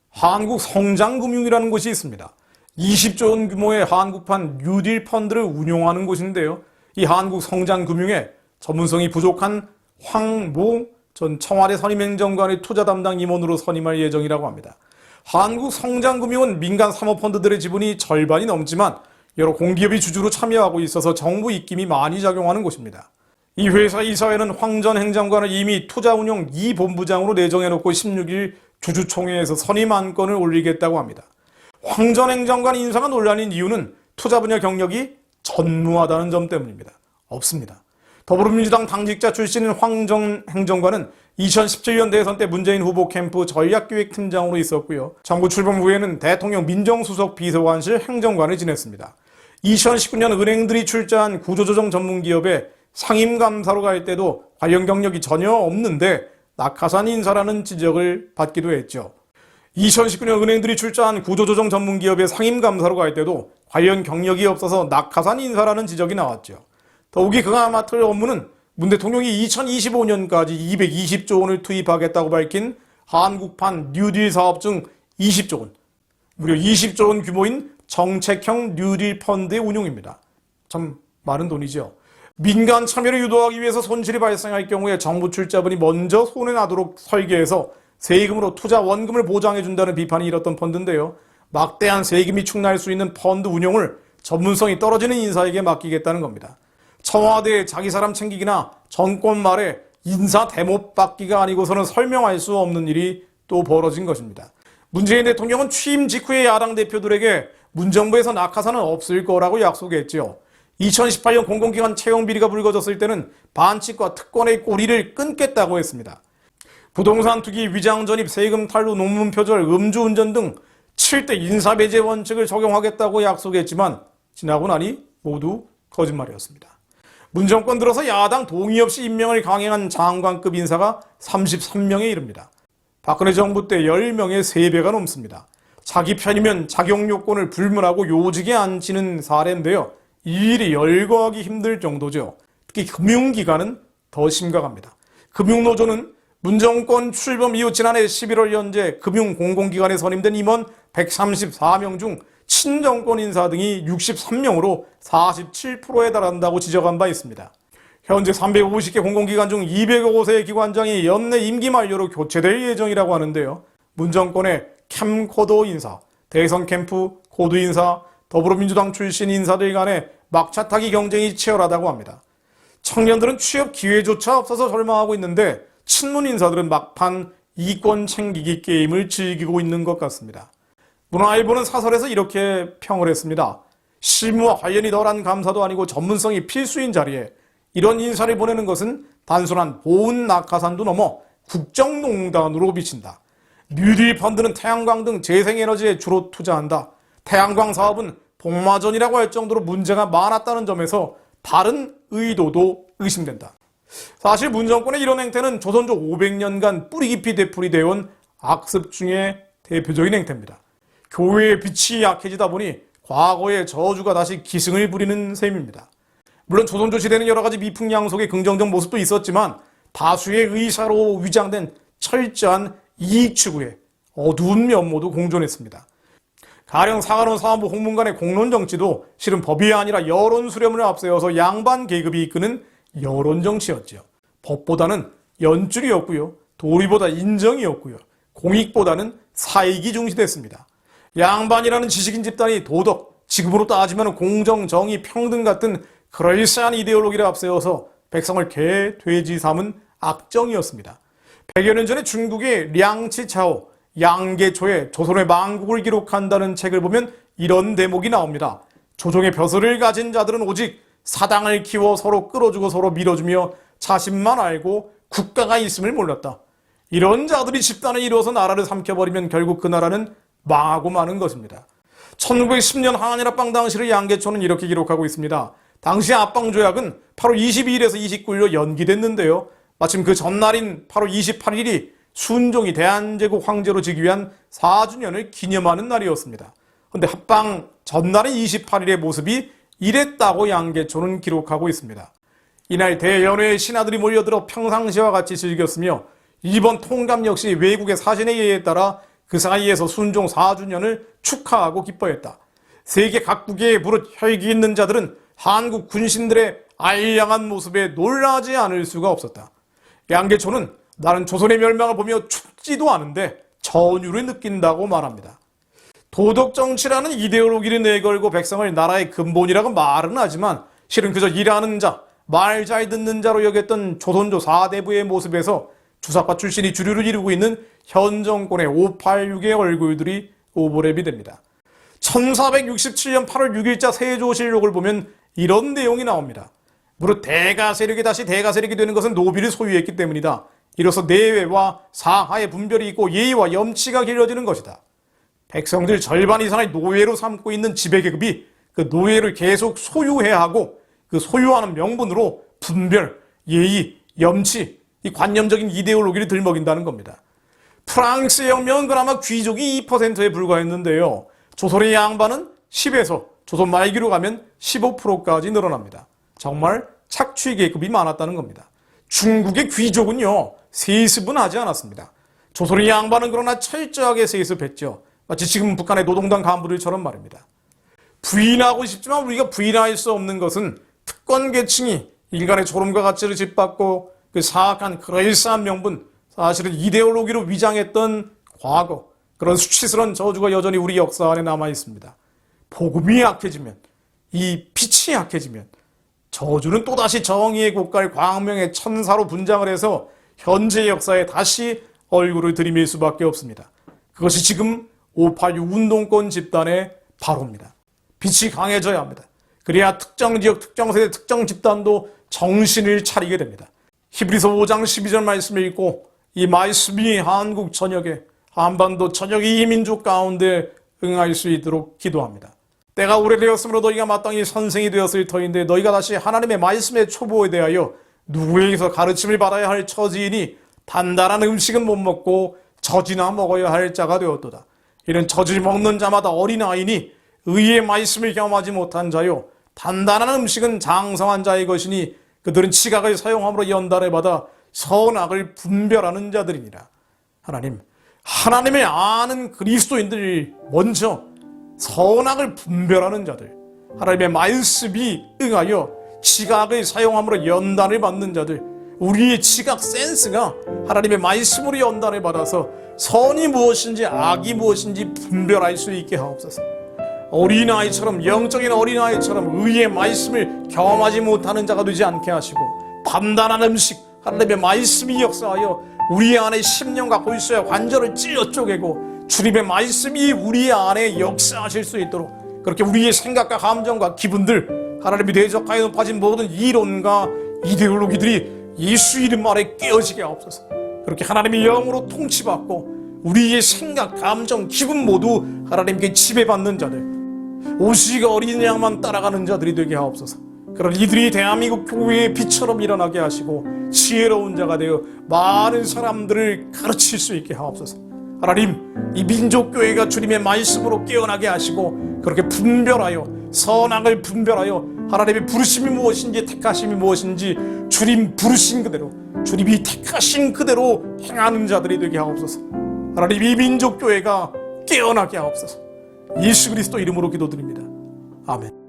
한국성장금융이라는 곳이 있습니다. 20조 원 규모의 한국판 뉴딜 펀드를 운용하는 곳인데요. 이 한국성장금융에 전문성이 부족한 황모 전 청와대 선임행정관의 투자 담당 임원으로 선임할 예정이라고 합니다. 한국성장금융은 민간 사모펀드들의 지분이 절반이 넘지만 여러 공기업이 주주로 참여하고 있어서 정부 입김이 많이 작용하는 곳입니다. 이 회사 이사회는 황 전 행정관을 이미 투자운용 2본부장으로 내정해놓고 16일 주주총회에서 선임 안건을 올리겠다고 합니다. 황 전 행정관 인사가 논란인 이유는 투자 분야 경력이 전무하다는 점 때문입니다. 없습니다. 더불어민주당 당직자 출신인 황 전 행정관은 2017년 대선 때 문재인 후보 캠프 전략기획팀장으로 있었고요. 정부 출범 후에는 대통령 민정수석 비서관실 행정관을 지냈습니다. 2019년 은행들이 출자한 구조조정 전문기업에 상임감사로 갈 때도 관련 경력이 전혀 없는데 낙하산 인사라는 지적을 받기도 했죠. 2019년 은행들이 출자한 구조조정 전문기업의 상임감사로 갈 때도 관련 경력이 없어서 낙하산 인사라는 지적이 나왔죠. 더욱이 그가 맡을 업무는 문 대통령이 2025년까지 220조 원을 투입하겠다고 밝힌 한국판 뉴딜 사업 중 20조 원, 무려 20조 원 규모인 정책형 뉴딜 펀드의 운용입니다. 참 많은 돈이죠. 민간 참여를 유도하기 위해서 손실이 발생할 경우에 정부 출자분이 먼저 손에 나도록 설계해서 세금으로 투자 원금을 보장해준다는 비판이 일었던 펀드인데요. 막대한 세금이 축날 수 있는 펀드 운용을 전문성이 떨어지는 인사에게 맡기겠다는 겁니다. 청와대에 자기 사람 챙기기나 정권 말에 인사 대못 받기가 아니고서는 설명할 수 없는 일이 또 벌어진 것입니다. 문재인 대통령은 취임 직후에 야당 대표들에게 문정부에서 낙하산은 없을 거라고 약속했죠. 2018년 공공기관 채용 비리가 불거졌을 때는 반칙과 특권의 꼬리를 끊겠다고 했습니다. 부동산 투기, 위장 전입, 세금 탈루, 논문 표절, 음주운전 등 7대 인사배제 원칙을 적용하겠다고 약속했지만 지나고 나니 모두 거짓말이었습니다. 문 정권 들어서 야당 동의 없이 임명을 강행한 장관급 인사가 33명에 이릅니다. 박근혜 정부 때 10명의 3배가 넘습니다. 자기 편이면 자격 요건을 불문하고 요직에 앉히는 사례인데요. 이 일이 열거하기 힘들 정도죠. 특히 금융기관은 더 심각합니다. 금융노조는 문 정권 출범 이후 지난해 11월 현재 금융공공기관에 선임된 임원 134명 중 친정권 인사 등이 63명으로 47%에 달한다고 지적한 바 있습니다. 현재 350개 공공기관 중 205세의 기관장이 연내 임기 만료로 교체될 예정이라고 하는데요. 문 정권의 캠코더 인사, 대선 캠프 코드 인사, 더불어민주당 출신 인사들 간의 막차 타기 경쟁이 치열하다고 합니다. 청년들은 취업 기회조차 없어서 절망하고 있는데 친문 인사들은 막판 이권 챙기기 게임을 즐기고 있는 것 같습니다. 문화일보는 사설에서 이렇게 평을 했습니다. 실무와 관련이 덜한 감사도 아니고 전문성이 필수인 자리에 이런 인사를 보내는 것은 단순한 보훈 낙하산도 넘어 국정농단으로 비친다. 뉴딜 펀드는 태양광 등 재생에너지에 주로 투자한다. 태양광 사업은 복마전이라고 할 정도로 문제가 많았다는 점에서 다른 의도도 의심된다. 사실 문 정권의 이런 행태는 조선조 500년간 뿌리 깊이 되풀이되어 온 악습 중에 대표적인 행태입니다. 교회의 빛이 약해지다 보니 과거의 저주가 다시 기승을 부리는 셈입니다. 물론 조선조 시대는 여러 가지 미풍양속의 긍정적 모습도 있었지만 다수의 의사로 위장된 철저한 이익 추구에 어두운 면모도 공존했습니다. 가령 사관원 사원부 홍문관의 공론 정치도 실은 법이 아니라 여론 수렴을 앞세워서 양반 계급이 이끄는 여론 정치였죠. 법보다는 연줄이었고요. 도리보다 인정이었고요. 공익보다는 사익이 중시됐습니다. 양반이라는 지식인 집단이 도덕, 지금으로 따지면 공정, 정의, 평등 같은 그럴싸한 이데올로기를 앞세워서 백성을 개, 돼지 삼은 악정이었습니다. 100여 년 전에 중국의 량치차오, 양계초의 조선의 망국을 기록한다는 책을 보면 이런 대목이 나옵니다. 조종의 벼슬을 가진 자들은 오직 사당을 키워 서로 끌어주고 서로 밀어주며 자신만 알고 국가가 있음을 몰랐다. 이런 자들이 집단을 이루어서 나라를 삼켜버리면 결국 그 나라는 망하고 마는 것입니다. 1910년 한일 합방 당시를 양계초는 이렇게 기록하고 있습니다. 당시 합방 조약은 8월 22일에서 29일로 연기됐는데요. 마침 그 전날인 8월 28일이 순종이 대한제국 황제로 즉위 위한 4주년을 기념하는 날이었습니다. 그런데 합방 전날인 28일의 모습이 이랬다고 양계초는 기록하고 있습니다. 이날 대연회의 신하들이 몰려들어 평상시와 같이 즐겼으며 이번 통감 역시 외국의 사신의 예에 따라 그 사이에서 순종 4주년을 축하하고 기뻐했다. 세계 각국에 무릇 혈기 있는 자들은 한국 군신들의 알량한 모습에 놀라지 않을 수가 없었다. 양계초는 나는 조선의 멸망을 보며 춥지도 않은데 전율을 느낀다고 말합니다. 도덕정치라는 이데올로기를 내걸고 백성을 나라의 근본이라고 말은 하지만 실은 그저 일하는 자, 말 잘 듣는 자로 여겼던 조선조 4대부의 모습에서 주사파 출신이 주류를 이루고 있는 현 정권의 586의 얼굴들이 오버랩이 됩니다. 1467년 8월 6일자 세조실록을 보면 이런 내용이 나옵니다. 무릇 대가세력이 다시 대가세력이 되는 것은 노비를 소유했기 때문이다. 이로써 내외와 사하의 분별이 있고 예의와 염치가 길러지는 것이다. 백성들 절반 이상을 노예로 삼고 있는 지배계급이 그 노예를 계속 소유해야 하고 그 소유하는 명분으로 분별, 예의, 염치, 이 관념적인 이데올로기를 들먹인다는 겁니다. 프랑스 혁명은 그나마 귀족이 2%에 불과했는데요. 조선의 양반은 10에서 조선 말기로 가면 15%까지 늘어납니다. 정말 착취 계급이 많았다는 겁니다. 중국의 귀족은요, 세습은 하지 않았습니다. 조선의 양반은 그러나 철저하게 세습했죠. 마치 지금 북한의 노동당 간부들처럼 말입니다. 부인하고 싶지만 우리가 부인할 수 없는 것은 특권 계층이 인간의 졸음과 가치를 짓밟고 그 사악한 그럴싸한 명분, 사실은 이데올로기로 위장했던 과거, 그런 수치스러운 저주가 여전히 우리 역사 안에 남아 있습니다. 복음이 약해지면, 이 빛이 약해지면 저주는 또다시 정의의 고깔 광명의 천사로 분장을 해서 현재 역사에 다시 얼굴을 들이밀 수밖에 없습니다. 그것이 지금 586 운동권 집단의 바로입니다. 빛이 강해져야 합니다. 그래야 특정 지역, 특정 세대, 특정 집단도 정신을 차리게 됩니다. 히브리서 5장 12절 말씀을 읽고 이 말씀이 한국 전역에, 한반도 전역의 이민족 가운데 응할 수 있도록 기도합니다. 때가 오래되었으므로 너희가 마땅히 선생이 되었을 터인데 너희가 다시 하나님의 말씀의 초보에 대하여 누구에게서 가르침을 받아야 할 처지이니 단단한 음식은 못 먹고 젖이나 먹어야 할 자가 되었도다. 이는 젖을 먹는 자마다 어린아이니 의의 말씀을 경험하지 못한 자요 단단한 음식은 장성한 자의 것이니 그들은 지각을 사용함으로 연단을 받아 선악을 분별하는 자들이니라. 하나님, 하나님을 아는 그리스도인들 먼저 선악을 분별하는 자들, 하나님의 말씀이 응하여 지각을 사용함으로 연단을 받는 자들, 우리의 지각 센스가 하나님의 말씀으로 연단을 받아서 선이 무엇인지 악이 무엇인지 분별할 수 있게 하옵소서. 어린아이처럼, 영적인 어린아이처럼 의의 말씀을 경험하지 못하는 자가 되지 않게 하시고 단단한 음식, 하나님의 말씀이 역사하여 우리 안에 심령과 골수와 관절을 찔러 쪼개고 주님의 말씀이 우리 안에 역사하실 수 있도록 그렇게 우리의 생각과 감정과 기분들, 하나님이 대적하여 높아진 모든 이론과 이데올로기들이 예수 이름 아래 깨어지게 하옵소서. 그렇게 하나님의 영으로 통치받고 우리의 생각, 감정, 기분 모두 하나님께 지배받는 자들, 오직 어린 양만 따라가는 자들이 되게 하옵소서. 그런 이들이 대한민국 교회의 빛처럼 일어나게 하시고 지혜로운 자가 되어 많은 사람들을 가르칠 수 있게 하옵소서. 하나님, 이 민족교회가 주님의 말씀으로 깨어나게 하시고 그렇게 분별하여 선악을 분별하여 하나님의 부르심이 무엇인지 택하심이 무엇인지 주님 부르신 그대로, 주님이 택하신 그대로 행하는 자들이 되게 하옵소서. 하나님, 이 민족교회가 깨어나게 하옵소서. 예수 그리스도 이름으로 기도드립니다. 아멘.